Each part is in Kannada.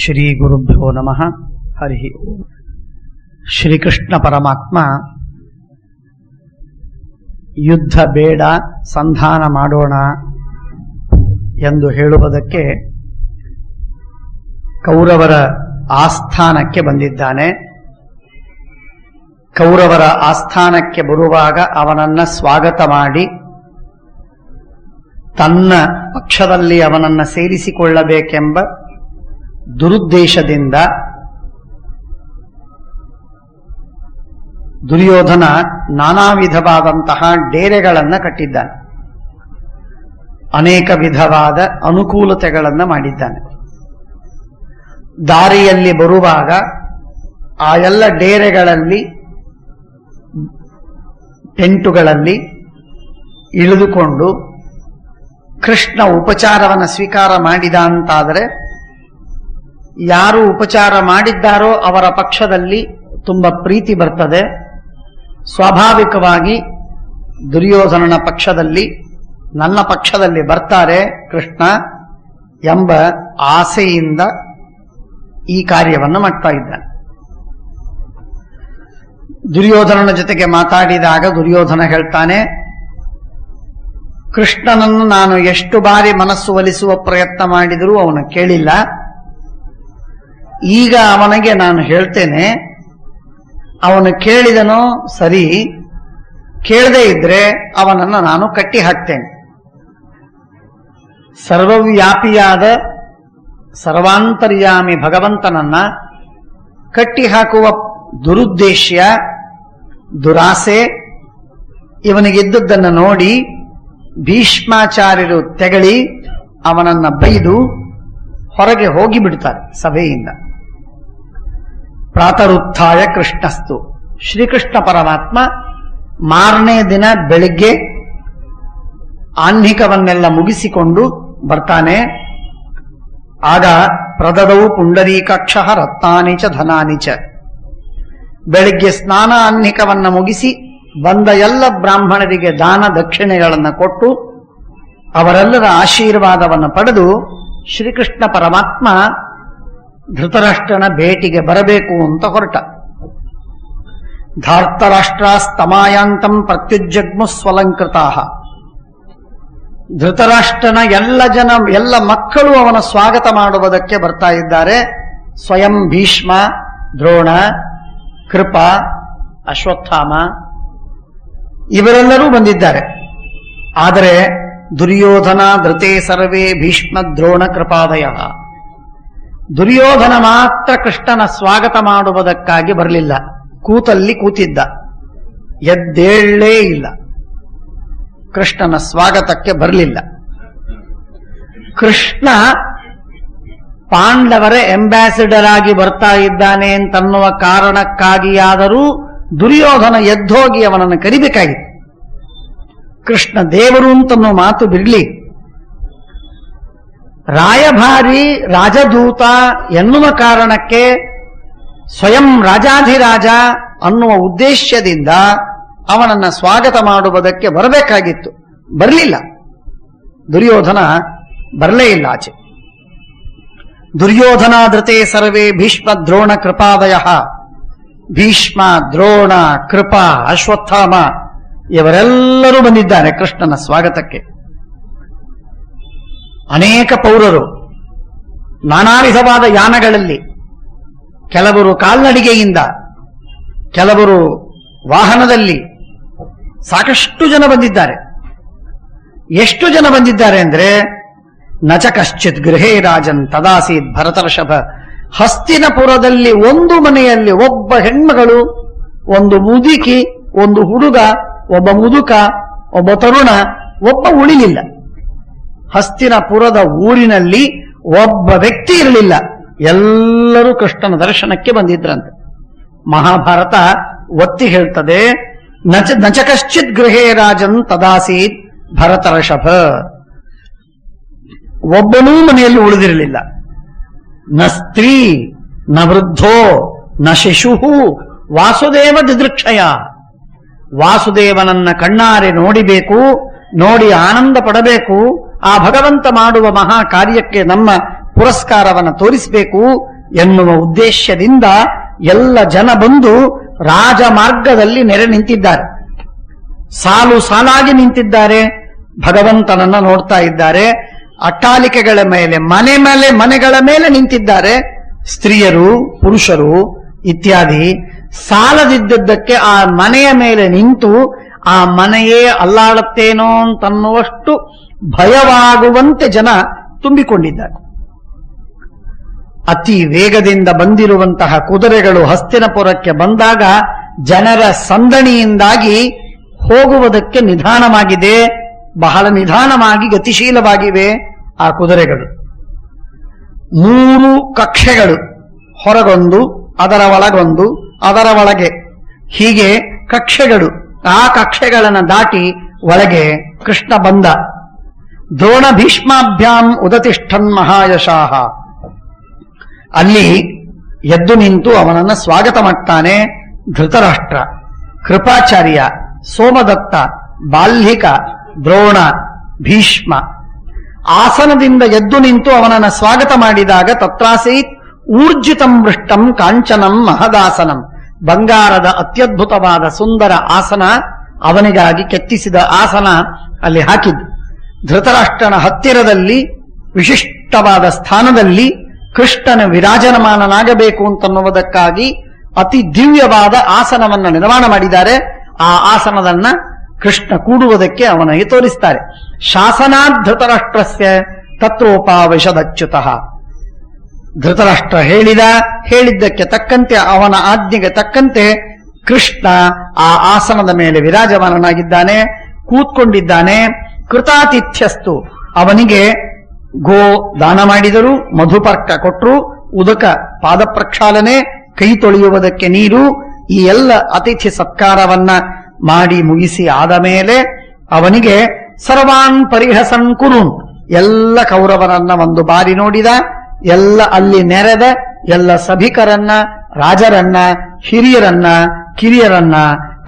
ಶ್ರೀ ಗುರುಭ್ಯೋ ನಮಃ. ಹರಿ ಓಂ. ಶ್ರೀಕೃಷ್ಣ ಪರಮಾತ್ಮ ಯುದ್ಧ ಬೇಡ, ಸಂಧಾನ ಮಾಡೋಣ ಎಂದು ಹೇಳುವುದಕ್ಕೆ ಕೌರವರ ಆಸ್ಥಾನಕ್ಕೆ ಬಂದಿದ್ದಾನೆ. ಕೌರವರ ಆಸ್ಥಾನಕ್ಕೆ ಬರುವಾಗ ಅವನನ್ನ ಸ್ವಾಗತ ಮಾಡಿ ತನ್ನ ಪಕ್ಷದಲ್ಲಿ ಅವನನ್ನ ಸೇರಿಸಿಕೊಳ್ಳಬೇಕೆಂಬ ದುರುದ್ದೇಶದಿಂದ ದುರ್ಯೋಧನ ನಾನಾ ವಿಧವಾದಂತಹ ಡೇರೆಗಳನ್ನು ಕಟ್ಟಿದ್ದಾನೆ. ಅನೇಕ ವಿಧವಾದ ಅನುಕೂಲತೆಗಳನ್ನು ಮಾಡಿದ್ದಾನೆ. ದಾರಿಯಲ್ಲಿ ಬರುವಾಗ ಆ ಎಲ್ಲ ಡೇರೆಗಳಲ್ಲಿ, ಟೆಂಟುಗಳಲ್ಲಿ ಇಳಿದುಕೊಂಡು ಕೃಷ್ಣ ಉಪಚಾರವನ್ನು ಸ್ವೀಕಾರ ಮಾಡಿದ ಅಂತಾದರೆ ಯಾರು ಉಪಚಾರ ಮಾಡಿದ್ದಾರೋ ಅವರ ಪಕ್ಷದಲ್ಲಿ ತುಂಬ ಪ್ರೀತಿ ಬರ್ತದೆ. ಸ್ವಾಭಾವಿಕವಾಗಿ ದುರ್ಯೋಧನನ ಪಕ್ಷದಲ್ಲಿ, ನನ್ನ ಪಕ್ಷದಲ್ಲಿ ಬರ್ತಾರೆ ಕೃಷ್ಣ ಎಂಬ ಆಸೆಯಿಂದ ಈ ಕಾರ್ಯವನ್ನು ಮಾಡ್ತಾ ಇದ್ದಾನೆ. ದುರ್ಯೋಧನನ ಜೊತೆಗೆ ಮಾತಾಡಿದಾಗ ದುರ್ಯೋಧನ ಹೇಳ್ತಾನೆ, ಕೃಷ್ಣನನ್ನು ನಾನು ಎಷ್ಟು ಬಾರಿ ಮನಸ್ಸು ಒಲಿಸುವ ಪ್ರಯತ್ನ ಮಾಡಿದರೂ ಅವನು ಕೇಳಿಲ್ಲ. ಈಗ ಅವನಿಗೆ ನಾನು ಹೇಳ್ತೇನೆ, ಅವನು ಕೇಳಿದನೋ ಸರಿ, ಕೇಳದೇ ಇದ್ರೆ ಅವನನ್ನು ನಾನು ಕಟ್ಟಿ ಹಾಕ್ತೇನೆ. ಸರ್ವವ್ಯಾಪಿಯಾದ ಸರ್ವಾಂತರ್ಯಾಮಿ ಭಗವಂತನನ್ನ ಕಟ್ಟಿ ಹಾಕುವ ದುರುದ್ದೇಶ್ಯ, ದುರಾಸೆ ಇವನಿಗಿದ್ದದ್ದನ್ನು ನೋಡಿ ಭೀಷ್ಮಾಚಾರ್ಯರು ತೆಗಳಿ ಅವನನ್ನ ಬೈದು ಹೊರಗೆ ಹೋಗಿಬಿಡ್ತಾರೆ ಸಭೆಯಿಂದ. ಪ್ರಾತರುತ್ಥಾಯ ಕೃಷ್ಣಸ್ತು. ಶ್ರೀಕೃಷ್ಣ ಪರಮಾತ್ಮ ಮಾರನೇ ದಿನ ಬೆಳಿಗ್ಗೆ ಆಹ್ನಿಕವನ್ನೆಲ್ಲ ಮುಗಿಸಿಕೊಂಡು ಬರ್ತಾನೆ. ಆಗ ಪ್ರದದೌ ಪುಂಡರೀಕಾಕ್ಷ ರತ್ನಾನಿ ಚ ಧನಾನಿ ಚ. ಬೆಳಿಗ್ಗೆ ಸ್ನಾನ ಆಹ್ನಿಕವನ್ನ ಮುಗಿಸಿ ಬಂದ ಎಲ್ಲ ಬ್ರಾಹ್ಮಣರಿಗೆ ದಾನ ದಕ್ಷಿಣೆಗಳನ್ನು ಕೊಟ್ಟು ಅವರೆಲ್ಲರ ಆಶೀರ್ವಾದವನ್ನು ಪಡೆದು ಶ್ರೀಕೃಷ್ಣ ಪರಮಾತ್ಮ ಧೃತರಾಷ್ಟ್ರನ ಭೇಟಿಗೆ ಬರಬೇಕು ಅಂತ ಹೊರಟ. ಧಾರ್ತರಾಷ್ಟ್ರಸ್ತಮಾಯಾಂತಂ ಪ್ರತ್ಯುಜ್ಜಗ್ಮು ಸ್ವಲಂಕೃತಾ. ಧೃತರಾಷ್ಟ್ರನ ಎಲ್ಲ ಮಕ್ಕಳು ಅವನ ಸ್ವಾಗತ ಮಾಡುವುದಕ್ಕೆ ಬರ್ತಾ ಇದ್ದಾರೆ. ಸ್ವಯಂ ಭೀಷ್ಮ, ದ್ರೋಣ, ಕೃಪ, ಅಶ್ವತ್ಥಾಮ ಇವರೆಲ್ಲರೂ ಬಂದಿದ್ದಾರೆ. ಆದರೆ ದುರ್ಯೋಧನ ಧೃತೆ ಸರ್ವೇ ಭೀಷ್ಮ ದ್ರೋಣ ಕೃಪಾದಯ. ದುರ್ಯೋಧನ ಮಾತ್ರ ಕೃಷ್ಣನ ಸ್ವಾಗತ ಮಾಡುವುದಕ್ಕಾಗಿ ಬರಲಿಲ್ಲ. ಕೂತಲ್ಲಿ ಕೂತಿದ್ದ, ಎದ್ದೇಳಲೇ ಇಲ್ಲ, ಕೃಷ್ಣನ ಸ್ವಾಗತಕ್ಕೆ ಬರಲಿಲ್ಲ. ಕೃಷ್ಣ ಪಾಂಡವರ ಎಂಬಾಸಿಡರ್ ಆಗಿ ಬರ್ತಾ ಇದ್ದಾನೆ ಅಂತನ್ನುವ ಕಾರಣಕ್ಕಾಗಿಯಾದರೂ ದುರ್ಯೋಧನ ಎದ್ದೋಗಿ ಅವನನ್ನು ಕರಿಬೇಕಾಗಿತ್ತು. ಕೃಷ್ಣ ದೇವರು ಅಂತನ್ನೋ ಮಾತು ಬಿಡಲಿ, ರಾಯಭಾರಿ, ರಾಜದೂತ ಎನ್ನುವ ಕಾರಣಕ್ಕೆ ಸ್ವಯಂ ರಾಜಾಧಿರಾಜ ಅನ್ನುವ ಉದ್ದೇಶದಿಂದ ಅವನನ್ನ ಸ್ವಾಗತ ಮಾಡುವುದಕ್ಕೆ ಬರಬೇಕಾಗಿತ್ತು. ಬರಲಿಲ್ಲ. ದುರ್ಯೋಧನ ಬರಲೇ ಇಲ್ಲ ಆಚೆ. ದುರ್ಯೋಧನ ಧೃತೆ ಸರ್ವೇ ಭೀಷ್ಮ ದ್ರೋಣ ಕೃಪಾದಯ. ಭೀಷ್ಮ, ದ್ರೋಣ, ಕೃಪ, ಅಶ್ವತ್ಥಾಮ ಇವರೆಲ್ಲರೂ ಬಂದಿದ್ದಾರೆ ಕೃಷ್ಣನ ಸ್ವಾಗತಕ್ಕೆ. ಅನೇಕ ಪೌರರು ನಾನಾ ವಿಧವಾದ ಯಾನಗಳಲ್ಲಿ, ಕೆಲವರು ಕಾಲ್ನಡಿಗೆಯಿಂದ, ಕೆಲವರು ವಾಹನದಲ್ಲಿ, ಸಾಕಷ್ಟು ಜನ ಬಂದಿದ್ದಾರೆ. ಎಷ್ಟು ಜನ ಬಂದಿದ್ದಾರೆ ಅಂದ್ರೆ ನಚ ಕಶ್ಚಿತ್ ಗೃಹೇ ರಾಜನ್ ತದಾಸೀತ್ ಭರತರ್ಷಭ. ಹಸ್ತಿನಪುರದಲ್ಲಿ ಒಂದು ಮನೆಯಲ್ಲಿ ಒಬ್ಬ ಹೆಣ್ಮಗಳು, ಒಂದು ಮುದುಕಿ, ಒಂದು ಹುಡುಗ, ಒಬ್ಬ ಮುದುಕ, ಒಬ್ಬ ತರುಣ, ಒಬ್ಬ ಉಳಿಲಿಲ್ಲ. ಹಸ್ತಿನಪುರದ ಊರಿನಲ್ಲಿ ಒಬ್ಬ ವ್ಯಕ್ತಿ ಇರಲಿಲ್ಲ. ಎಲ್ಲರೂ ಕೃಷ್ಣನ ದರ್ಶನಕ್ಕೆ ಬಂದಿದ್ರಂತೆ. ಮಹಾಭಾರತ ಒತ್ತಿ ಹೇಳ್ತದೆ, ನಚ ಕಶ್ಚಿತ್ ಗೃಹೇ ರಾಜನ್ ತದಾಸೀತ್ ಭರತರ್ಷಭ. ಒಬ್ಬನೂ ಮನೆಯಲ್ಲಿ ಉಳಿದಿರಲಿಲ್ಲ. ನ ಸ್ತ್ರೀ ನ ವೃದ್ಧೋ ನ ಶಿಶು ವಾಸುದೇವ ದಿದೃಕ್ಷಯ. ವಾಸುದೇವನನ್ನ ಕಣ್ಣಾರೆ ನೋಡಿಬೇಕು, ನೋಡಿ ಆನಂದ ಪಡಬೇಕು. ಆ ಭಗವಂತ ಮಾಡುವ ಮಹಾ ಕಾರ್ಯಕ್ಕೆ ನಮ್ಮ ಪುರಸ್ಕಾರವನ್ನು ತೋರಿಸಬೇಕು ಎನ್ನುವ ಉದ್ದೇಶದಿಂದ ಎಲ್ಲ ಜನ ಬಂದು ರಾಜಮಾರ್ಗದಲ್ಲಿ ನೆರೆ ನಿಂತಿದ್ದಾರೆ. ಸಾಲು ಸಾಲಾಗಿ ನಿಂತಿದ್ದಾರೆ. ಭಗವಂತನನ್ನ ನೋಡ್ತಾ ಇದ್ದಾರೆ. ಅಟ್ಟಾಲಿಕೆಗಳ ಮೇಲೆ ಮನೆಗಳ ಮೇಲೆ ನಿಂತಿದ್ದಾರೆ. ಸ್ತ್ರೀಯರು, ಪುರುಷರು ಇತ್ಯಾದಿ. ಸಾಲದಿದ್ದದ್ದಕ್ಕೆ ಆ ಮನೆಯ ಮೇಲೆ ನಿಂತು ಆ ಮನೆಯೇ ಅಲ್ಲಾಡುತ್ತೇನೋ ಅಂತನ್ನುವಷ್ಟು ಭಯವಾಗುವಂತೆ ಜನ ತುಂಬಿಕೊಂಡಿದ್ದಾರೆ. ಅತಿ ವೇಗದಿಂದ ಬಂದಿರುವಂತಹ ಕುದುರೆಗಳು ಹಸ್ತಿನಪುರಕ್ಕೆ ಬಂದಾಗ ಜನರ ಸಂದಣಿಯಿಂದಾಗಿ ಹೋಗುವುದಕ್ಕೆ ನಿಧಾನವಾಗಿದೆ. ಬಹಳ ನಿಧಾನವಾಗಿ ಗತಿಶೀಲವಾಗಿವೆ ಆ ಕುದುರೆಗಳು. 3 ಕಕ್ಷೆಗಳು, ಹೊರಗೊಂದು, ಅದರ ಒಳಗೊಂದು, ಅದರ ಒಳಗೆ, ಹೀಗೆ ಕಕ್ಷೆಗಳು. ಆ ಕಕ್ಷೆಗಳನ್ನು ದಾಟಿ ಒಳಗೆ ಕೃಷ್ಣ ಬಂದ. ದ್ರೋಣ ಭೀಷ್ಮಾಭ್ಯಾಂ ಉದತಿಷ್ಠನ್ ಮಹಾಯಶಾಹ. ಅಲ್ಲಿ ಎದ್ದು ನಿಂತು ಅವನನ್ನು ಸ್ವಾಗತ ಮಾಡ್ತಾನೆ ಧೃತರಾಷ್ಟ್ರ, ಕೃಪಾಚಾರ್ಯ, ಸೋಮದತ್ತ, ಬಾಲ್ಹಿಕ, ದ್ರೋಣ, ಭೀಷ್ಮ. ಆಸನದಿಂದ ಎದ್ದು ನಿಂತು ಅವನನ್ನು ಸ್ವಾಗತ ಮಾಡಿದಾಗ ತತ್ರಾಸೀತ್ ಊರ್ಜಿತಂ ವೃಷ್ಟಂ ಕಾಂಚನಂ ಮಹದಾಸನಂ. ಬಂಗಾರದ ಅತ್ಯದ್ಭುತವಾದ ಸುಂದರ ಆಸನ, ಅವನಿಗಾಗಿ ಕೆತ್ತಿಸಿದ ಆಸನ ಅಲ್ಲಿ ಹಾಕಿದ್ದು. ಧೃತರಾಷ್ಟ್ರನ ಹತ್ತಿರದಲ್ಲಿ ವಿಶಿಷ್ಟವಾದ ಸ್ಥಾನದಲ್ಲಿ ಕೃಷ್ಣನ ವಿರಾಜಮಾನನಾಗಬೇಕು ಅಂತನ್ನುವುದಕ್ಕಾಗಿ ಅತಿ ದಿವ್ಯವಾದ ಆಸನವನ್ನು ನಿರ್ಮಾಣ ಮಾಡಿದ್ದಾರೆ. ಆ ಆಸನದನ್ನ ಕೃಷ್ಣ ಕೂಡುವುದಕ್ಕೆ ಅವನಿಗೆ ತೋರಿಸ್ತಾರೆ. ಶಾಸನಾತ್ ಧೃತರಾಷ್ಟ್ರಸ್ಯ ತತ್ರೋಪಾವಿಶದಚ್ಯುತಃ. ಧೃತರಾಷ್ಟ್ರ ಹೇಳಿದ್ದಕ್ಕೆ ತಕ್ಕಂತೆ, ಅವನ ಆಜ್ಞೆಗೆ ತಕ್ಕಂತೆ ಕೃಷ್ಣ ಆ ಆಸನದ ಮೇಲೆ ವಿರಾಜಮಾನನಾಗಿದ್ದಾನೆ, ಕೂತ್ಕೊಂಡಿದ್ದಾನೆ. ಕೃತಾತಿಥ್ಯಸ್ತು, ಅವನಿಗೆ ಗೋ ದಾನ ಮಾಡಿದರು, ಮಧುಪರ್ಕ ಕೊಟ್ಟರು, ಉದಕ ಪಾದ ಪ್ರಕ್ಷಾಲನೆ, ಕೈ ತೊಳೆಯುವುದಕ್ಕೆ ನೀರು, ಈ ಎಲ್ಲ ಅತಿಥಿ ಸತ್ಕಾರವನ್ನ ಮಾಡಿ ಮುಗಿಸಿ ಆದ ಮೇಲೆ ಅವನಿಗೆ ಸರ್ವಾನ್ ಪರಿಹಸನ್ ಕುರುನ್, ಎಲ್ಲ ಕೌರವರನ್ನ ಒಂದು ಬಾರಿ ನೋಡಿದ. ಎಲ್ಲ ಅಲ್ಲಿ ನೆರೆದ ಎಲ್ಲ ಸಭಿಕರನ್ನ, ರಾಜರನ್ನ, ಹಿರಿಯರನ್ನ, ಕಿರಿಯರನ್ನ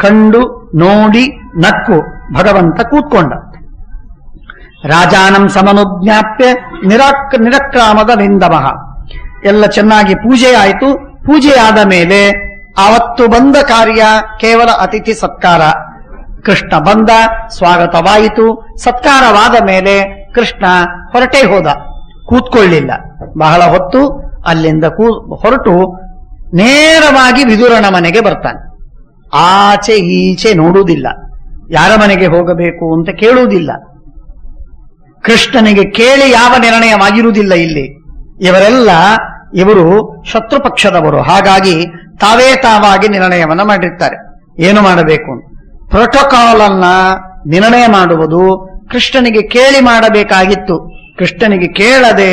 ಕಂಡು ನೋಡಿ ನಕ್ಕು ಭಗವಂತ ಕೂತ್ಕೊಂಡ. ರಾಜಾನಂ ಸಮನುಜ್ಞಾಪ್ಯ ನಿರಕ್ರಾಮದ ನಿಂದಮಃ. ಎಲ್ಲ ಚೆನ್ನಾಗಿ ಪೂಜೆ ಆಯಿತು. ಪೂಜೆಯಾದ ಮೇಲೆ ಅವತ್ತು ಬಂದ ಕಾರ್ಯ ಕೇವಲ ಅತಿಥಿ ಸತ್ಕಾರ. ಕೃಷ್ಣ ಬಂದ, ಸ್ವಾಗತವಾಯಿತು. ಸತ್ಕಾರವಾದ ಮೇಲೆ ಕೃಷ್ಣ ಹೊರಟೇ ಹೋದ, ಕೂತ್ಕೊಳ್ಳಿಲ್ಲ. ಬಹಳ ಹೊತ್ತು ಅಲ್ಲಿಂದ ಹೊರಟು ನೇರವಾಗಿ ವಿದುರನ ಮನೆಗೆ ಬರ್ತಾನೆ. ಆಚೆ ಈಚೆ ನೋಡುವುದಿಲ್ಲ, ಯಾರ ಮನೆಗೆ ಹೋಗಬೇಕು ಅಂತ ಕೇಳುವುದಿಲ್ಲ. ಕೃಷ್ಣನಿಗೆ ಕೇಳಿ ಯಾವ ನಿರ್ಣಯವಾಗಿರುವುದಿಲ್ಲ. ಇಲ್ಲಿ ಇವರು ಶತ್ರು ಪಕ್ಷದವರು, ಹಾಗಾಗಿ ತಾವೇ ತಾವಾಗಿ ನಿರ್ಣಯವನ್ನ ಮಾಡಿರ್ತಾರೆ. ಏನು ಮಾಡಬೇಕು ಪ್ರೋಟೋಕಾಲ್ ಅನ್ನ ನಿರ್ಣಯ ಮಾಡುವುದು ಕೃಷ್ಣನಿಗೆ ಕೇಳಿ ಮಾಡಬೇಕಾಗಿತ್ತು. ಕೃಷ್ಣನಿಗೆ ಕೇಳದೆ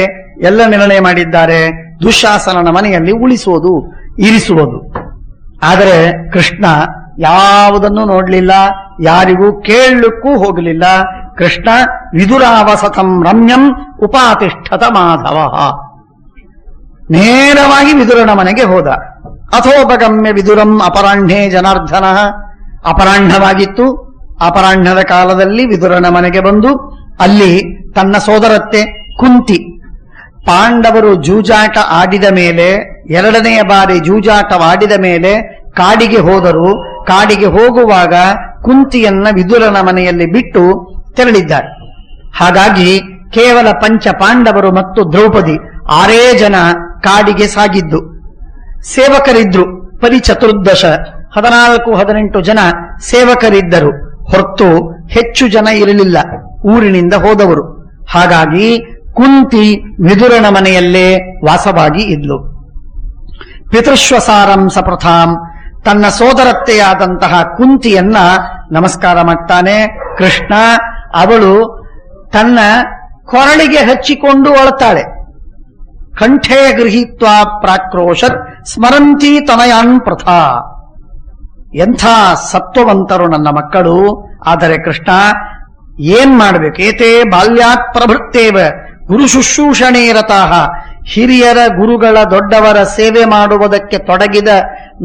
ಎಲ್ಲ ನಿರ್ಣಯ ಮಾಡಿದ್ದಾರೆ. ದುಶ್ಯಾಸನನ ಮನೆಯಲ್ಲಿ ಉಳಿಸುವುದು, ಇರಿಸುವುದು. ಆದರೆ ಕೃಷ್ಣ ಯಾವುದನ್ನು ನೋಡ್ಲಿಲ್ಲ, ಯಾರಿಗೂ ಕೇಳಲಿಕ್ಕೂ ಹೋಗಲಿಲ್ಲ. ಕೃಷ್ಣ ವಿದುರಾವಸತಂ ರಮ್ಯಂ ಉಪಾತಿಷ್ಠತ ಮಾಧವ. ನೇರವಾಗಿ ವಿದುರನ ಮನೆಗೆ ಹೋದ. ಅಥೋಪಗಮ್ಯ ವಿದುರಂ ಅಪರಾಹ್ಣೇ ಜನಾರ್ದನ. ಅಪರಾಹ್ಣವಾಗಿತ್ತು. ಅಪರಾಹ್ಣದ ಕಾಲದಲ್ಲಿ ವಿದುರನ ಮನೆಗೆ ಬಂದು ಅಲ್ಲಿ ತನ್ನ ಸೋದರತ್ತೆ ಕುಂತಿ, ಪಾಂಡವರು ಜೂಜಾಟ ಆಡಿದ ಮೇಲೆ, 2ನೆಯ ಬಾರಿ ಜೂಜಾಟವಾಡಿದ ಮೇಲೆ ಕಾಡಿಗೆ ಹೋದರು. ಕಾಡಿಗೆ ಹೋಗುವಾಗ ಕುಂತಿಯನ್ನ ವಿದುರನ ಮನೆಯಲ್ಲಿ ಬಿಟ್ಟು ತೆರಳಿದ್ದಾರೆ. ಹಾಗಾಗಿ ಕೇವಲ ಪಂಚ ಪಾಂಡವರು ಮತ್ತು ದ್ರೌಪದಿ 6 ಜನ ಕಾಡಿಗೆ ಸಾಗಿದ್ದು. ಸೇವಕರಿದ್ರು ಪರಿಚತುರ್ದಶ, 14-18 ಜನ ಸೇವಕರಿದ್ದರು ಹೊರತು ಹೆಚ್ಚು ಜನ ಇರಲಿಲ್ಲ, ಊರಿನಿಂದ ಹೋದವರು. ಹಾಗಾಗಿ ಕುಂತಿ ವಿದುರನ ಮನೆಯಲ್ಲೇ ವಾಸವಾಗಿ ಇದ್ಲು. ಪಿತೃಶ್ವಸಾರಂ ಸಪ್ರಥಾಂ, ತನ್ನ ಸೋದರತ್ತೆಯಾದಂತಹ ಕುಂತಿಯನ್ನ ನಮಸ್ಕಾರ ಮಾಡ್ತಾನೆ ಕೃಷ್ಣ. ಅವಳು ತನ್ನ ಕೊರಳಿಗೆ ಹಚ್ಚಿಕೊಂಡು ಅಳುತ್ತಾಳೆ. ಕಂಠೇ ಗೃಹೀತ್ವಾ ಪ್ರಾಕ್ರೋಶತ್ ಸ್ಮರಂತಿ ತನಯಾನ್ ಪ್ರಥಾ. ಎಂಥ ಸತ್ವವಂತರು ನನ್ನ ಮಕ್ಕಳು. ಆದರೆ ಕೃಷ್ಣ ಏನ್ ಮಾಡಬೇಕು? ಏತೇ ಬಾಲ್ಯಾತ್ ಪ್ರಭೃತ್ತೇವ ಗುರು ಶುಶ್ರೂಷಣೇ ರತಾಃ. ಹಿರಿಯರ, ಗುರುಗಳ, ದೊಡ್ಡವರ ಸೇವೆ ಮಾಡುವುದಕ್ಕೆ ತೊಡಗಿದ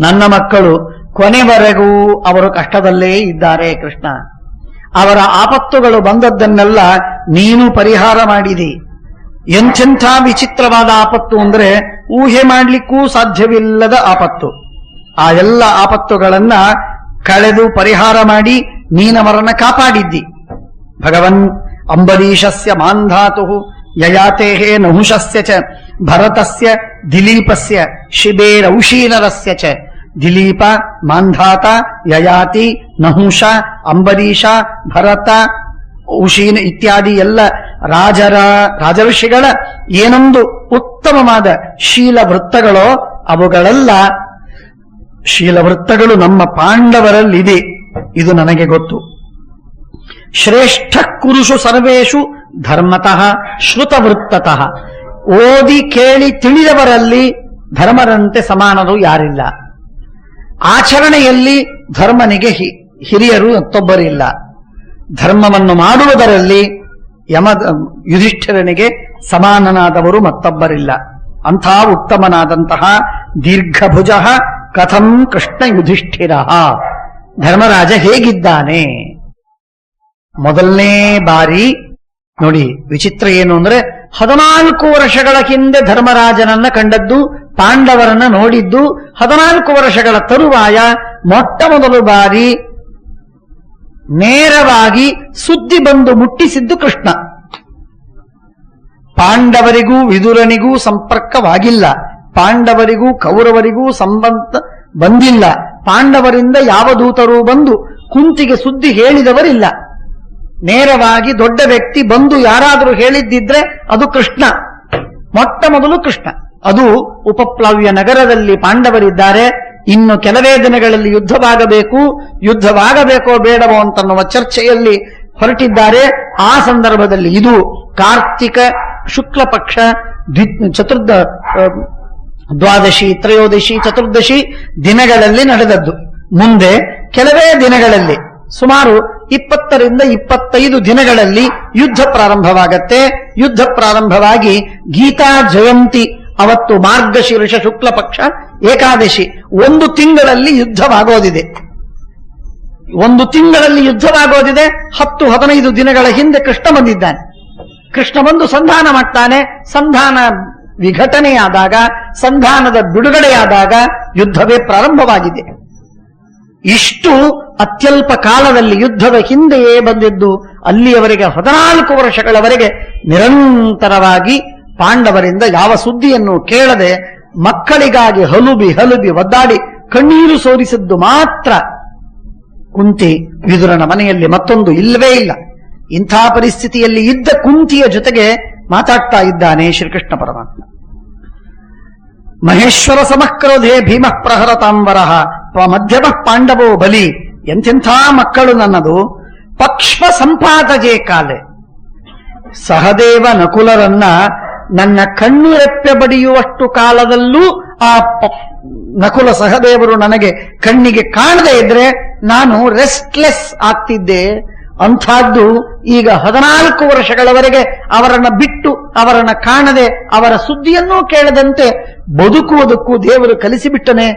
ನನ್ನ ಮಕ್ಕಳು ಕೊನೆವರೆಗೂ ಅವರು ಕಷ್ಟದಲ್ಲೇ ಇದ್ದಾರೆ. ಕೃಷ್ಣ, ಅವರ ಆಪತ್ತುಗಳು ಬಂದದ್ದನ್ನೆಲ್ಲ ನೀನು ಪರಿಹಾರ ಮಾಡಿದಿ. ಎಂಥೆಂಥ ವಿಚಿತ್ರವಾದ ಆಪತ್ತು ಅಂದ್ರೆ ಊಹೆ ಮಾಡ್ಲಿಕ್ಕೂ ಸಾಧ್ಯವಿಲ್ಲದ ಆಪತ್ತು. ಆ ಎಲ್ಲ ಆಪತ್ತುಗಳನ್ನ ಕಳೆದು ಪರಿಹಾರ ಮಾಡಿ ನೀನವರನ್ನ ಕಾಪಾಡಿದ್ದಿ. ಭಗವನ್ ಅಂಬರೀಷಸ್ಯ ಮಾಂಧಾತು ಯಯಾತೇಹೇ ನಹುಷಸ್ಯ ಚ ಭರತಸ್ಯ ದಿಲೀಪಸ್ಯ ಶಿಬೇರೌಷೀನರಸ್ಯ ಚ. ದಿಲೀಪ, ಮಾಂಧಾತ, ಯಯಾತಿ, ನಹುಷ, ಅಂಬರೀಷ, ಭರತ, ಉಷೀನ ಇತ್ಯಾದಿ ಎಲ್ಲ ರಾಜಋಷಿಗಳ ಏನೊಂದು ಉತ್ತಮವಾದ ಶೀಲವೃತ್ತಗಳೋ ಅವುಗಳೆಲ್ಲ ಶೀಲವೃತ್ತಗಳು ನಮ್ಮ ಪಾಂಡವರಲ್ಲಿದೆ. ಇದು ನನಗೆ ಗೊತ್ತು. ಶ್ರೇಷ್ಠ ಕುರುಷು ಸರ್ವೇಷು ಧರ್ಮತಃ ಶ್ರುತವೃತ್ತತಃ. ಓದಿ ಕೇಳಿ ತಿಳಿದವರಲ್ಲಿ ಧರ್ಮರಂತೆ ಸಮಾನರು ಯಾರಿಲ್ಲ. ಆಚರಣೆಯಲ್ಲಿ ಧರ್ಮನಿಗೆ ಹಿರಿಯರು ಮತ್ತೊಬ್ಬರಿಲ್ಲ. ಧರ್ಮವನ್ನು ಮಾಡುವುದರಲ್ಲಿ ಯುಧಿಷ್ಠಿರನಿಗೆ ಸಮಾನನಾದವರು ಮತ್ತೊಬ್ಬರಿಲ್ಲ. ಅಂಥ ಉತ್ತಮನಾದಂತಹ ದೀರ್ಘಭುಜ ಕಥಂ ಕೃಷ್ಣ ಯುಧಿಷ್ಠಿರ. ಧರ್ಮರಾಜ ಹೇಗಿದ್ದಾನೆ? ಮೊದಲನೇ ಬಾರಿ ನೋಡಿ, ವಿಚಿತ್ರ ಏನು ಅಂದ್ರೆ 14 ವರ್ಷಗಳ ಹಿಂದೆ ಧರ್ಮರಾಜನನ್ನ ಕಂಡದ್ದು, ಪಾಂಡವರನ್ನ ನೋಡಿದ್ದು. 14 ವರ್ಷಗಳ ತರುವಾಯ ಮೊಟ್ಟ ಮೊದಲು ಬಾರಿ ನೇರವಾಗಿ ಸುದ್ದಿ ಬಂದು ಮುಟ್ಟಿಸಿದ್ದು ಕೃಷ್ಣ. ಪಾಂಡವರಿಗೂ ವಿದುರನಿಗೂ ಸಂಪರ್ಕವಾಗಿಲ್ಲ, ಪಾಂಡವರಿಗೂ ಕೌರವರಿಗೂ ಸಂಬಂಧ ಬಂದಿಲ್ಲ, ಪಾಂಡವರಿಂದ ಯಾವ ದೂತರೂ ಬಂದು ಕುಂತಿಗೆ ಸುದ್ದಿ ಹೇಳಿದವರಿಲ್ಲ. ನೇರವಾಗಿ ದೊಡ್ಡ ವ್ಯಕ್ತಿ ಬಂದು ಯಾರಾದರೂ ಹೇಳಿದ್ದಿದ್ರೆ ಅದು ಕೃಷ್ಣ, ಮೊಟ್ಟ ಮೊದಲು ಕೃಷ್ಣ. ಅದು ಉಪಪ್ಲವ್ಯ ನಗರದಲ್ಲಿ ಪಾಂಡವರಿದ್ದಾರೆ. ಇನ್ನು ಕೆಲವೇ ದಿನಗಳಲ್ಲಿ ಯುದ್ಧವಾಗಬೇಕೋ ಬೇಡವೋ ಅಂತನ್ನುವ ಚರ್ಚೆಯಲ್ಲಿ ಹೊರಟಿದ್ದಾರೆ. ಆ ಸಂದರ್ಭದಲ್ಲಿ ಇದು ಕಾರ್ತಿಕ ಶುಕ್ಲ ಪಕ್ಷ ದ್ವಾದಶಿ, ತ್ರಯೋದಶಿ, ಚತುರ್ದಶಿ ದಿನಗಳಲ್ಲಿ ನಡೆದದ್ದು. ಮುಂದೆ ಕೆಲವೇ ದಿನಗಳಲ್ಲಿ ಸುಮಾರು 20 ರಿಂದ 25 ದಿನಗಳಲ್ಲಿ ಯುದ್ಧ ಪ್ರಾರಂಭವಾಗತ್ತೆ. ಯುದ್ಧ ಪ್ರಾರಂಭವಾಗಿ ಗೀತಾ ಜಯಂತಿ ಅವತ್ತು ಮಾರ್ಗಶೀರ್ಷ ಶುಕ್ಲ ಪಕ್ಷ ಏಕಾದಶಿ. 1 ತಿಂಗಳಲ್ಲಿ ಯುದ್ಧವಾಗೋದಿದೆ. 1 ತಿಂಗಳಲ್ಲಿ ಯುದ್ಧವಾಗೋದಿದೆ. 10-15 ದಿನಗಳ ಹಿಂದೆ ಕೃಷ್ಣ ಬಂದಿದ್ದಾನೆ. ಕೃಷ್ಣ ಬಂದು ಸಂಧಾನ ಮಾಡ್ತಾನೆ. ಸಂಧಾನ ವಿಘಟನೆಯಾದಾಗ, ಸಂಧಾನದ ಬಿಡುಗಡೆಯಾದಾಗ ಯುದ್ಧವೇ ಪ್ರಾರಂಭವಾಗಿದೆ. ಇಷ್ಟು ಅತ್ಯಲ್ಪ ಕಾಲದಲ್ಲಿ ಯುದ್ಧದ ಹಿಂದೆಯೇ ಬಂದಿದ್ದು. ಅಲ್ಲಿಯವರೆಗೆ 14 ವರ್ಷಗಳವರೆಗೆ ನಿರಂತರವಾಗಿ ಪಾಂಡವರಿಂದ ಯಾವ ಸುದ್ದಿಯನ್ನು ಕೇಳದೆ ಮಕ್ಕಳಿಗಾಗಿ ಹಲುಬಿ ಒದ್ದಾಡಿ ಕಣ್ಣೀರು ಸೋರಿಸಿದ್ದು ಮಾತ್ರ ಕುಂತಿ ವಿದುರನ ಮನೆಯಲ್ಲಿ ಮತ್ತೊಂದು ಇಲ್ಲವೇ ಇಲ್ಲ. ಇಂಥ ಪರಿಸ್ಥಿತಿಯಲ್ಲಿ ಇದ್ದ ಕುಂತಿಯ ಜೊತೆಗೆ ಮಾತಾಡ್ತಾ ಇದ್ದಾನೆ ಶ್ರೀಕೃಷ್ಣ ಪರಮಾತ್ಮ. ಮಹೇಶ್ವರ ಸಮಕ್ರೋಧೆ ಭೀಮ ಪ್ರಹರತಾಂಬರ ಮಧ್ಯಮ ಪಾಂಡವೋ ಬಲಿ. ಎಂತೆಂಥ ಮಕ್ಕಳು ನನ್ನದು. ಪಕ್ಷ್ಮ ಸಂಪಾದಜೆ ಕಾಲೆ. ಸಹದೇವ ನಕುಲರನ್ನ ನನ್ನ ಕಣ್ಣು ರೆಪ್ಪೆ ಬಡಿಯುವಷ್ಟು ಕಾಲದಲ್ಲೂ ಆ ನಕುಲ ಸಹದೇವರು ನನಗೆ ಕಣ್ಣಿಗೆ ಕಾಣದೇ ಇದ್ರೆ ನಾನು ರೆಸ್ಟ್ಲೆಸ್ ಆಗ್ತಿದ್ದೆ. ಅಂಥದ್ದು ಈಗ 14 ವರ್ಷಗಳವರೆಗೆ ಅವರನ್ನ ಬಿಟ್ಟು, ಅವರನ್ನ ಕಾಣದೆ, ಅವರ ಸುದ್ದಿಯನ್ನೂ ಕೇಳದಂತೆ ಬದುಕುವುದಕ್ಕೂ ದೇವರು ಕಲಿಸಿಬಿಟ್ಟನೆ.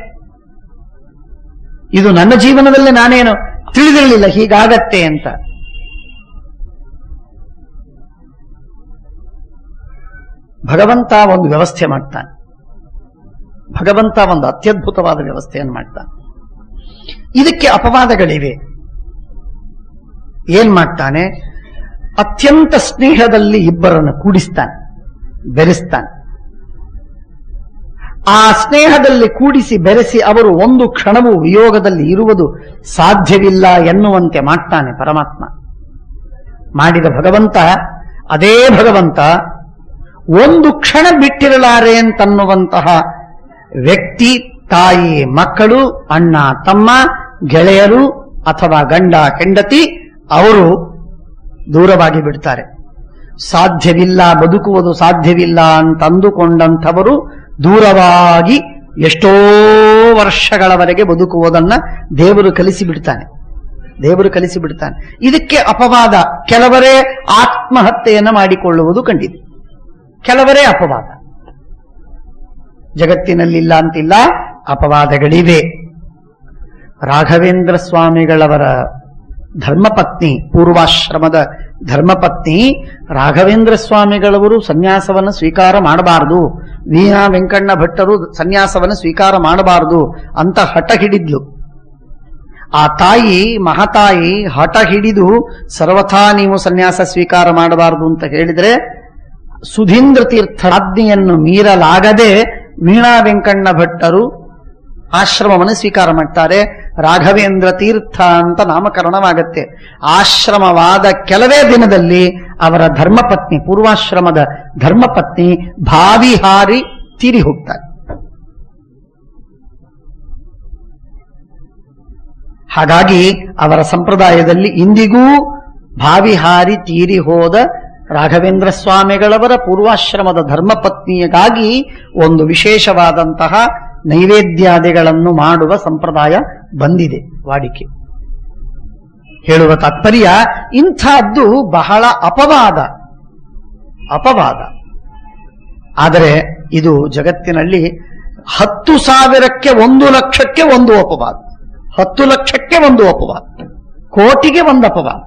ಇದು ನನ್ನ ಜೀವನದಲ್ಲಿ ನಾನೇನು ತಿಳಿದಿರಲಿಲ್ಲ ಹೀಗಾಗತ್ತೆ ಅಂತ. ಭಗವಂತ ಒಂದು ವ್ಯವಸ್ಥೆ ಮಾಡ್ತಾನೆ. ಭಗವಂತ ಒಂದು ಅತ್ಯದ್ಭುತವಾದ ವ್ಯವಸ್ಥೆಯನ್ನು ಮಾಡ್ತಾನೆ. ಇದಕ್ಕೆ ಅಪವಾದಗಳಿವೆ. ಏನ್ ಮಾಡ್ತಾನೆ? ಅತ್ಯಂತ ಸ್ನೇಹದಲ್ಲಿ ಇಬ್ಬರನ್ನು ಕೂಡಿಸ್ತಾನೆ, ಬೆರೆಸ್ತಾನೆ. ಆ ಸ್ನೇಹದಲ್ಲಿ ಕೂಡಿಸಿ ಬೆರೆಸಿ ಅವರು ಒಂದು ಕ್ಷಣವೂ ವಿಯೋಗದಲ್ಲಿ ಇರುವುದು ಸಾಧ್ಯವಿಲ್ಲ ಎನ್ನುವಂತೆ ಮಾಡ್ತಾನೆ ಪರಮಾತ್ಮ. ಮಾಡಿದ ಭಗವಂತ, ಅದೇ ಭಗವಂತ ಒಂದು ಕ್ಷಣ ಬಿಟ್ಟಿರಲಾರೆ ಅಂತನ್ನುವಂತಹ ವ್ಯಕ್ತಿ, ತಾಯಿ, ಮಕ್ಕಳು, ಅಣ್ಣ, ತಮ್ಮ, ಗೆಳೆಯರು ಅಥವಾ ಗಂಡ, ಹೆಂಡತಿ ಅವರು ದೂರವಾಗಿ ಬಿಡ್ತಾರೆ. ಸಾಧ್ಯವಿಲ್ಲ, ಬದುಕುವುದು ಸಾಧ್ಯವಿಲ್ಲ ಅಂತಂದುಕೊಂಡಂಥವರು ದೂರವಾಗಿ ಎಷ್ಟೋ ವರ್ಷಗಳವರೆಗೆ ಬದುಕುವುದನ್ನ ದೇವರು ಕಲಿಸಿಬಿಡ್ತಾನೆ. ಇದಕ್ಕೆ ಅಪವಾದ. ಕೆಲವರೇ ಆತ್ಮಹತ್ಯೆಯನ್ನು ಮಾಡಿಕೊಳ್ಳುವುದು ಕಂಡಿದೆ, ಕೆಲವರೇ ಅಪವಾದ. ಜಗತ್ತಿನಲ್ಲಿಲ್ಲ ಅಂತಿಲ್ಲ, ಅಪವಾದಗಳಿವೆ. ರಾಘವೇಂದ್ರ ಸ್ವಾಮಿಗಳವರ ಧರ್ಮಪತ್ನಿ, ಪೂರ್ವಾಶ್ರಮದ ಧರ್ಮಪತ್ನಿ ರಾಘವೇಂದ್ರ ಸ್ವಾಮಿಗಳವರು ಸನ್ಯಾಸವನ್ನು ಸ್ವೀಕಾರ ಮಾಡಬಾರದು, ವೀಣಾ ವೆಂಕಣ್ಣ ಭಟ್ಟರು ಸನ್ಯಾಸವನ್ನು ಸ್ವೀಕಾರ ಮಾಡಬಾರದು ಅಂತ ಹಠ ಹಿಡಿದ್ಲು. ಆ ತಾಯಿ ಮಹತಾಯಿ ಹಠ ಹಿಡಿದು ಸರ್ವಥಾ ನೀವು ಸನ್ಯಾಸ ಸ್ವೀಕಾರ ಮಾಡಬಾರದು ಅಂತ ಹೇಳಿದ್ರೆ ಸುಧೀಂದ್ರ ತೀರ್ಥ ಆಜ್ಞೆಯನ್ನು ಮೀರಲಾಗದೆ ವೀಣಾ ವೆಂಕಣ್ಣ ಭಟ್ಟರು ಆಶ್ರಮವನ್ನು ಸ್ವೀಕಾರ ಮಾಡ್ತಾರೆ. ರಾಘವೇಂದ್ರ ತೀರ್ಥ ಅಂತ ನಾಮಕರಣವಾಗತ್ತೆ. ಆಶ್ರಮವಾದ ಕೆಲವೇ ದಿನದಲ್ಲಿ ಅವರ ಧರ್ಮಪತ್ನಿ, ಪೂರ್ವಾಶ್ರಮದ ಧರ್ಮಪತ್ನಿ ಭಾವಿಹಾರಿ ತೀರಿ ಹೋಗ್ತಾರೆ. ಹಾಗಾಗಿ ಅವರ ಸಂಪ್ರದಾಯದಲ್ಲಿ ಇಂದಿಗೂ ಭಾವಿಹಾರಿ ತೀರಿ ಹೋದ ರಾಘವೇಂದ್ರ ಸ್ವಾಮಿಗಳವರ ಪೂರ್ವಾಶ್ರಮದ ಧರ್ಮಪತ್ನಿಯಾಗಿ ಒಂದು ವಿಶೇಷವಾದಂತಹ ನೈವೇದ್ಯಾದಿಗಳನ್ನು ಮಾಡುವ ಸಂಪ್ರದಾಯ ಬಂದಿದೆ, ವಾಡಿಕೆ. ಹೇಳುವ ತಾತ್ಪರ್ಯ ಇಂಥದ್ದು ಬಹಳ ಅಪವಾದ. ಆದರೆ ಇದು ಜಗತ್ತಿನಲ್ಲಿ 10,000ಕ್ಕೆ 1 ಲಕ್ಷಕ್ಕೆ ಒಂದು ಅಪವಾದ, 10 ಲಕ್ಷಕ್ಕೆ ಒಂದು ಅಪವಾದ, ಕೋಟಿಗೆ ಒಂದು ಅಪವಾದ.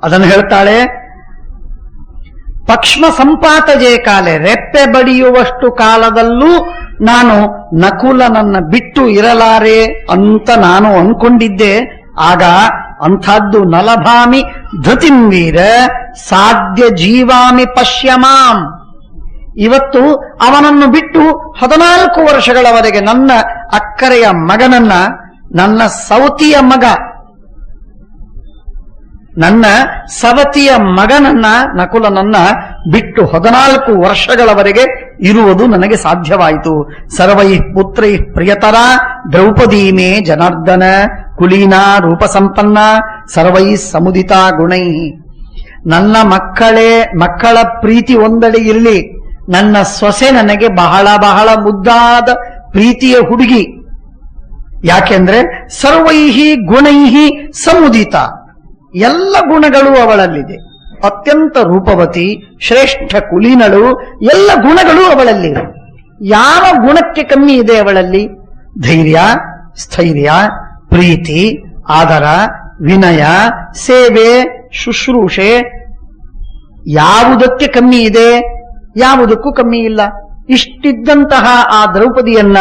ಅದನ್ನು ಹೇಳ್ತಾಳೆ, ಪಕ್ಷ್ಮ ಸಂಪಾತಜೆ ಕಾಲೆ, ರೆಪ್ಪೆ ಬಡಿಯುವಷ್ಟು ಕಾಲದಲ್ಲೂ ನಾನು ನಕುಲನನ್ನ ಬಿಟ್ಟು ಇರಲಾರೆ ಅಂತ ನಾನು ಅನ್ಕೊಂಡಿದ್ದೆ. ಆಗ ಅಂಥದ್ದು ನಲಭಾಮಿ ಧೃತಿಂವೀರ ಸಾಧ್ಯ ಜೀವಾಮಿ ಪಶ್ಯಮಾಂ. ಇವತ್ತು ಅವನನ್ನು ಬಿಟ್ಟು 14 ವರ್ಷಗಳವರೆಗೆ ನನ್ನ ಅಕ್ಕರೆಯ ಮಗನನ್ನ, ನನ್ನ ಸವತಿಯ ಮಗನನ್ನ ನಕುಲನನ್ನ ಬಿಟ್ಟು 14 ವರ್ಷಗಳವರೆಗೆ ಇರುವುದು ನನಗೆ ಸಾಧ್ಯವಾಯಿತು. ಸರ್ವೈ ಪುತ್ರೈ ಪ್ರಿಯತರ ದ್ರೌಪದಿ ಮೇ ಜನಾರ್ದನ ಕುಲೀನಾ ರೂಪಸಂಪನ್ನ ಸರ್ವೈ ಸಮುದಿತ ಗುಣೈ. ನನ್ನ ಮಕ್ಕಳ ಪ್ರೀತಿ ಒಂದೆಡೆ ಇರಲಿ, ನನ್ನ ಸೊಸೆ ನನಗೆ ಬಹಳ ಬಹಳ ಮುದ್ದಾದ ಪ್ರೀತಿಯ ಹುಡುಗಿ. ಯಾಕೆಂದ್ರೆ ಸರ್ವೈಹಿ ಗುಣೈಹಿ ಸಮುದಿತ, ಎಲ್ಲ ಗುಣಗಳು ಅವಳಲ್ಲಿದೆ. ಅತ್ಯಂತ ರೂಪವತಿ, ಶ್ರೇಷ್ಠ ಕುಲೀನಳು, ಎಲ್ಲ ಗುಣಗಳು ಅವಳಲ್ಲಿವೆ. ಯಾವ ಗುಣಕ್ಕೆ ಕಮ್ಮಿ ಇದೆ ಅವಳಲ್ಲಿ? ಧೈರ್ಯ, ಸ್ಥೈರ್ಯ, ಪ್ರೀತಿ, ಆದರ, ವಿನಯ, ಸೇವೆ, ಶುಶ್ರೂಷೆ. ಯಾವುದಕ್ಕೆ ಕಮ್ಮಿ ಇದೆ? ಯಾವುದಕ್ಕೂ ಕಮ್ಮಿ ಇಲ್ಲ. ಇಷ್ಟಿದ್ದಂತಹ ಆ ದ್ರೌಪದಿಯನ್ನ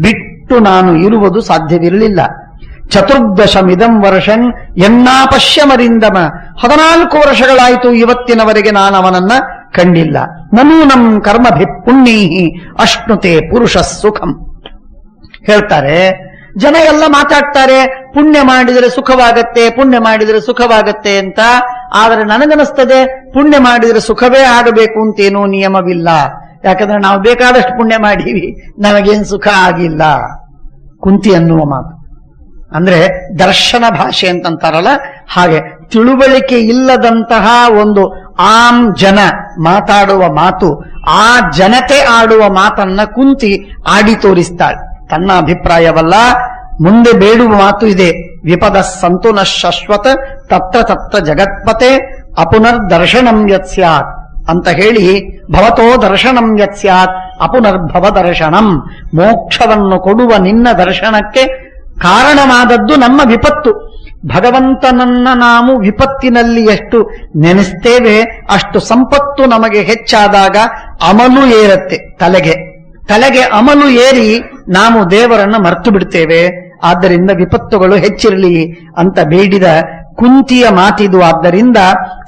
ಬಿಟ್ಟು ನಾನು ಇರುವುದು ಸಾಧ್ಯವಿರಲಿಲ್ಲ. ಚತುರ್ದಶಮಿದಂ ವರ್ಷಂ ಎನ್ನಾಪಶ್ಯಮರಿಂದಮ, 14 ವರ್ಷಗಳಾಯಿತು ಇವತ್ತಿನವರೆಗೆ ನಾನು ಅವನನ್ನ ಕಂಡಿಲ್ಲ. ನೂನಂ ಕರ್ಮಭಿ ಪುಣ್ಯೈಹಿ ಅಶ್ನುತೆ ಪುರುಷ ಸುಖಂ. ಹೇಳ್ತಾರೆ, ಜನ ಎಲ್ಲ ಮಾತಾಡ್ತಾರೆ ಪುಣ್ಯ ಮಾಡಿದರೆ ಸುಖವಾಗತ್ತೆ, ಪುಣ್ಯ ಮಾಡಿದರೆ ಸುಖವಾಗತ್ತೆ ಅಂತ. ಆದರೆ ನನಗನಿಸ್ತದೆ ಪುಣ್ಯ ಮಾಡಿದರೆ ಸುಖವೇ ಆಗಬೇಕು ಅಂತೇನೋ ನಿಯಮವಿಲ್ಲ. ಯಾಕಂದ್ರೆ ನಾವು ಬೇಕಾದಷ್ಟು ಪುಣ್ಯ ಮಾಡೀವಿ, ನಮಗೇನು ಸುಖ ಆಗಿಲ್ಲ. ಕುಂತಿ ಅನ್ನುವ ಮಾತು ಅಂದ್ರೆ ದರ್ಶನ ಭಾಷೆ ಅಂತಂತಾರಲ್ಲ ಹಾಗೆ, ತಿಳುವಳಿಕೆ ಇಲ್ಲದಂತಹ ಒಂದು ಆಮ್ ಜನ ಮಾತಾಡುವ ಮಾತು, ಆ ಜನತೆ ಆಡುವ ಮಾತನ್ನ ಕುಂತಿ ಆಡಿ ತೋರಿಸ್ತಾಳೆ. ತನ್ನ ಅಭಿಪ್ರಾಯವಲ್ಲ, ಮುಂದೆ ಬೇಡುವ ಮಾತು ಇದೆ. ವಿಪದ ಸಂತುನ ಶಾಶ್ವತ ತತ್ರ ತತ್ರ ಜಗತ್ಪತೆ ಅಪುನರ್ ದರ್ಶನಂ ಯತ್ ಸ್ಯಾತ್ ಅಂತ ಹೇಳಿ, ಭವತೋ ದರ್ಶನಂ ಯತ್ ಸ್ಯಾತ್ ಅಪುನರ್ಭವ ದರ್ಶನಂ. ಮೋಕ್ಷವನ್ನು ಕೊಡುವ ನಿನ್ನ ದರ್ಶನಕ್ಕೆ ಕಾರಣವಾದದ್ದು ನಮ್ಮ ವಿಪತ್ತು. ಭಗವಂತನನ್ನ ನಾವು ವಿಪತ್ತಿನಲ್ಲಿ ಎಷ್ಟು ನೆನೆಸ್ತೇವೆ ಅಷ್ಟು ಸಂಪತ್ತು ನಮಗೆ ಹೆಚ್ಚಾದಾಗ ಅಮಲು ಏರುತ್ತೆ ತಲೆಗೆ ಅಮಲು ಏರಿ ನಾವು ದೇವರನ್ನ ಮರೆತು ಬಿಡ್ತೇವೆ. ಆದ್ದರಿಂದ ವಿಪತ್ತುಗಳು ಹೆಚ್ಚಿರಲಿ ಅಂತ ಬೇಡಿದ ಕುಂತಿಯ ಮಾತಿದು. ಆದ್ದರಿಂದ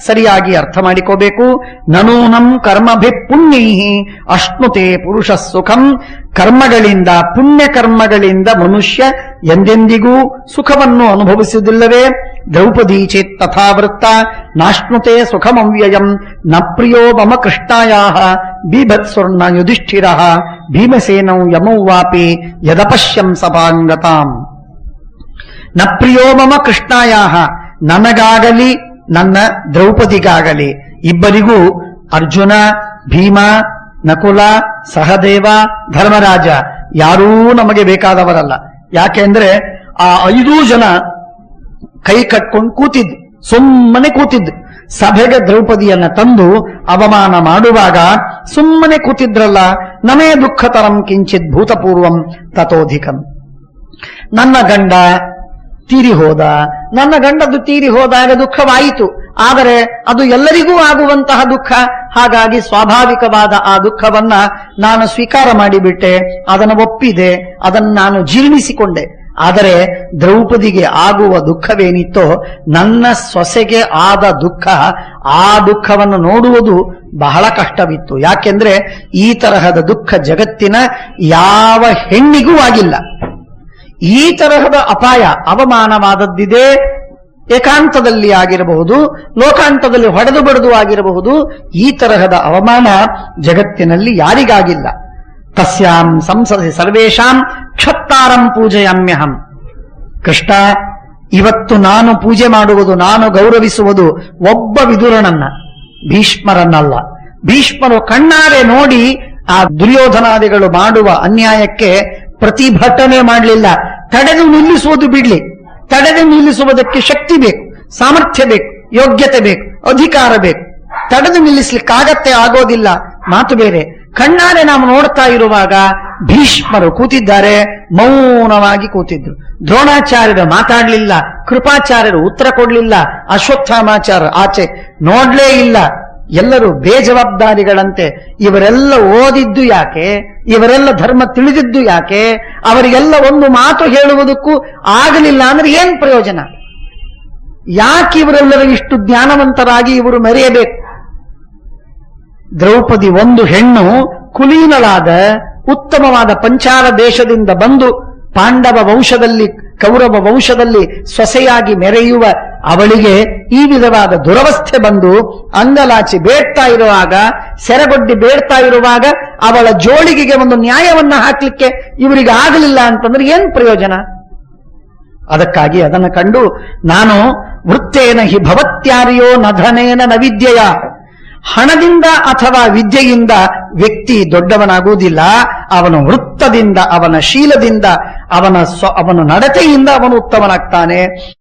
ಸರಿಯಾಗಿ ಅರ್ಥ ಮಾಡಿಕೋಬೇಕು. ನನೂನಂ ಕರ್ಮಭಿ ಪುಣ್ಯೈಹಿ ಅಶ್ನುತೆ ಪುರುಷ ಸುಖಂ. ಕರ್ಮಗಳಿಂದ, ಪುಣ್ಯ ಕರ್ಮಗಳಿಂದ ಮನುಷ್ಯ ಎಂದೆಂದಿಗೂ ಸುಖವನ್ನು ಅನುಭವಿಸುವುದಿಲ್ಲವೇ? ದ್ರೌಪದಿ ಚೇತ್ ತಥಾವೃತ್ತ ನಾಶ್ನುತೆ ಸುಖಮವ್ಯಯಂ ನ ಪ್ರಿಯೋ ಮಮ ಕೃಷ್ಣಾಯಾಹ ಬೀಭತ್ಸುರ್ಣ ಯುಧಿಷ್ಠಿರಃ ಭೀಮಸೇನೌ ಯಮೌ ವಾಪಿ ಯದಪಶ್ಯಂ ಸಭಾಂಗತಾಂ. ನ ಪ್ರಿಯೋ ಮಮ ಕೃಷ್ಣಾಯಾಹ, ನನಗಾಗಲಿ ನನ್ನ ದ್ರೌಪದಿಗಾಗಲಿ ಇಬ್ಬರಿಗೂ, ಅರ್ಜುನ, ಭೀಮ, ನಕುಲ, ಸಹದೇವ, ಧರ್ಮರಾಜ ಯಾರೂ ನಮಗೆ ಬೇಕಾದವರಲ್ಲ. ಯಾಕೆಂದ್ರೆ ಆ 5 ಜನ ಕೈ ಕಟ್ಕೊಂಡು ಕೂತಿದ್ದು, ಸುಮ್ಮನೆ ಕೂತಿದ್ದು. ಸಭೆಗೆ ದ್ರೌಪದಿಯನ್ನ ತಂದು ಅವಮಾನ ಮಾಡುವಾಗ ಸುಮ್ಮನೆ ಕೂತಿದ್ರಲ್ಲ. ನಮೇ ದುಃಖತರಂ ಕಿಂಚಿತ್ ಭೂತಪೂರ್ವಂ ತಥೋಧಿಕಂ. ನನ್ನ ಗಂಡ ತೀರಿ ಹೋದ, ನನ್ನ ಗಂಡದ್ದು ತೀರಿ ಹೋದಾಗ ದುಃಖವಾಯಿತು. ಆದರೆ ಅದು ಎಲ್ಲರಿಗೂ ಆಗುವಂತಹ ದುಃಖ. ಹಾಗಾಗಿ ಸ್ವಾಭಾವಿಕವಾದ ಆ ದುಃಖವನ್ನ ನಾನು ಸ್ವೀಕಾರ ಮಾಡಿಬಿಟ್ಟೆ, ಅದನ್ನು ಒಪ್ಪಿದೆ, ಅದನ್ನು ನಾನು ಜೀರ್ಣಿಸಿಕೊಂಡೆ. ಆದರೆ ದ್ರೌಪದಿಗೆ ಆಗುವ ದುಃಖವೇನಿತ್ತೋ, ನನ್ನ ಸೊಸೆಗೆ ಆದ ದುಃಖ, ಆ ದುಃಖವನ್ನು ನೋಡುವುದು ಬಹಳ ಕಷ್ಟವಿತ್ತು. ಯಾಕೆಂದ್ರೆ ಈ ತರಹದ ದುಃಖ ಜಗತ್ತಿನ ಯಾವ ಹೆಣ್ಣಿಗೂ ಆಗಿಲ್ಲ. ಈ ತರಹದ ಅಪಾಯ ಅವಮಾನವಾದದ್ದಿದೆ. ಏಕಾಂತದಲ್ಲಿ ಆಗಿರಬಹುದು, ಲೋಕಾಂತದಲ್ಲಿ ಹೊಡೆದು ಬಡಿದು ಆಗಿರಬಹುದು. ಈ ತರಹದ ಅವಮಾನ ಜಗತ್ತಿನಲ್ಲಿ ಯಾರಿಗಾಗಿಲ್ಲ. ತಸ್ಯಾಂ ಸಂಸಸಿ ಸರ್ವೇಷಾಂ ಕ್ಷತ್ತಾರಂ ಪೂಜೆಯಾಮ್ಯಹಂ. ಕೃಷ್ಣ, ಇವತ್ತು ನಾನು ಪೂಜೆ ಮಾಡುವುದು, ನಾನು ಗೌರವಿಸುವುದು ಒಬ್ಬ ವಿದುರನನ್ನ, ಭೀಷ್ಮರನ್ನಲ್ಲ. ಭೀಷ್ಮರು ಕಣ್ಣಾರೆ ನೋಡಿ ಆ ದುರ್ಯೋಧನಾದಿಗಳು ಮಾಡುವ ಅನ್ಯಾಯಕ್ಕೆ ಪ್ರತಿಭಟನೆ ಮಾಡಲಿಲ್ಲ. ತಡೆದು ನಿಲ್ಲಿಸುವುದು ಬಿಡ್ಲಿ. ತಡೆದು ನಿಲ್ಲಿಸುವುದಕ್ಕೆ ಶಕ್ತಿ ಬೇಕು, ಸಾಮರ್ಥ್ಯ ಬೇಕು, ಯೋಗ್ಯತೆ ಬೇಕು, ಅಧಿಕಾರ ಬೇಕು. ತಡೆದು ನಿಲ್ಲಿಸ್ಲಿಕ್ಕಾಗತ್ತೆ, ಆಗೋದಿಲ್ಲ, ಮಾತು ಬೇರೆ. ಕಣ್ಣಾರೆ ನಾವು ನೋಡ್ತಾ ಇರುವಾಗ ಭೀಷ್ಮರು ಕೂತಿದ್ದಾರೆ, ಮೌನವಾಗಿ ಕೂತಿದ್ರು. ದ್ರೋಣಾಚಾರ್ಯರು ಮಾತಾಡ್ಲಿಲ್ಲ, ಕೃಪಾಚಾರ್ಯರು ಉತ್ತರ ಕೊಡ್ಲಿಲ್ಲ, ಅಶ್ವತ್ಥಾಮಾಚಾರ್ಯ ಆಚೆ ನೋಡ್ಲೇ ಇಲ್ಲ. ಎಲ್ಲರೂ ಬೇಜವಾಬ್ದಾರಿಗಳಂತೆ. ಇವರೆಲ್ಲ ಓದಿದ್ದು ಯಾಕೆ? ಇವರೆಲ್ಲ ಧರ್ಮ ತಿಳಿದಿದ್ದು ಯಾಕೆ? ಅವರಿಗೆಲ್ಲ ಒಂದು ಮಾತು ಹೇಳುವುದಕ್ಕೂ ಆಗಲಿಲ್ಲ ಅಂದ್ರೆ ಏನ್ ಪ್ರಯೋಜನ? ಯಾಕೆ ಇವರೆಲ್ಲರೂ ಇಷ್ಟು ಜ್ಞಾನವಂತರಾಗಿ ಇವರು ಮೆರೆಯಬೇಕು? ದ್ರೌಪದಿ ಒಂದು ಹೆಣ್ಣು, ಕುಲೀನಳಾದ ಉತ್ತಮವಾದ ಪಂಚಾಲ ದೇಶದಿಂದ ಬಂದು ಪಾಂಡವ ವಂಶದಲ್ಲಿ, ಕೌರವ ವಂಶದಲ್ಲಿ ಸೊಸೆಯಾಗಿ ಮೆರೆಯುವ ಅವಳಿಗೆ ಈ ವಿಧವಾದ ದುರವಸ್ಥೆ ಬಂದು ಅಂಗಲಾಚಿ ಬೇಡ್ತಾ ಇರುವಾಗ, ಸೆರೆಗೊಡ್ಡಿ ಬೇಡ್ತಾ ಇರುವಾಗ ಅವಳ ಜೋಳಿಗೆಗೆ ಒಂದು ನ್ಯಾಯವನ್ನ ಹಾಕ್ಲಿಕ್ಕೆ ಇವರಿಗೆ ಆಗಲಿಲ್ಲ ಅಂತಂದ್ರೆ ಏನ್ ಪ್ರಯೋಜನ? ಅದಕ್ಕಾಗಿ ಅದನ್ನು ಕಂಡು ನಾನು ವೃತ್ತೇನ ಹಿ ಭವತ್ಯಾರ್ಯೋ ನಧನೇನ ನ ವಿದ್ಯೆಯ, ಹಣದಿಂದ ಅಥವಾ ವಿದ್ಯೆಯಿಂದ ವ್ಯಕ್ತಿ ದೊಡ್ಡವನಾಗುವುದಿಲ್ಲ. ಅವನ ವೃತ್ತದಿಂದ, ಅವನ ಶೀಲದಿಂದ, ಅವನ ನಡತೆಯಿಂದ ಅವನು ಉತ್ತಮನಾಗ್ತಾನೆ.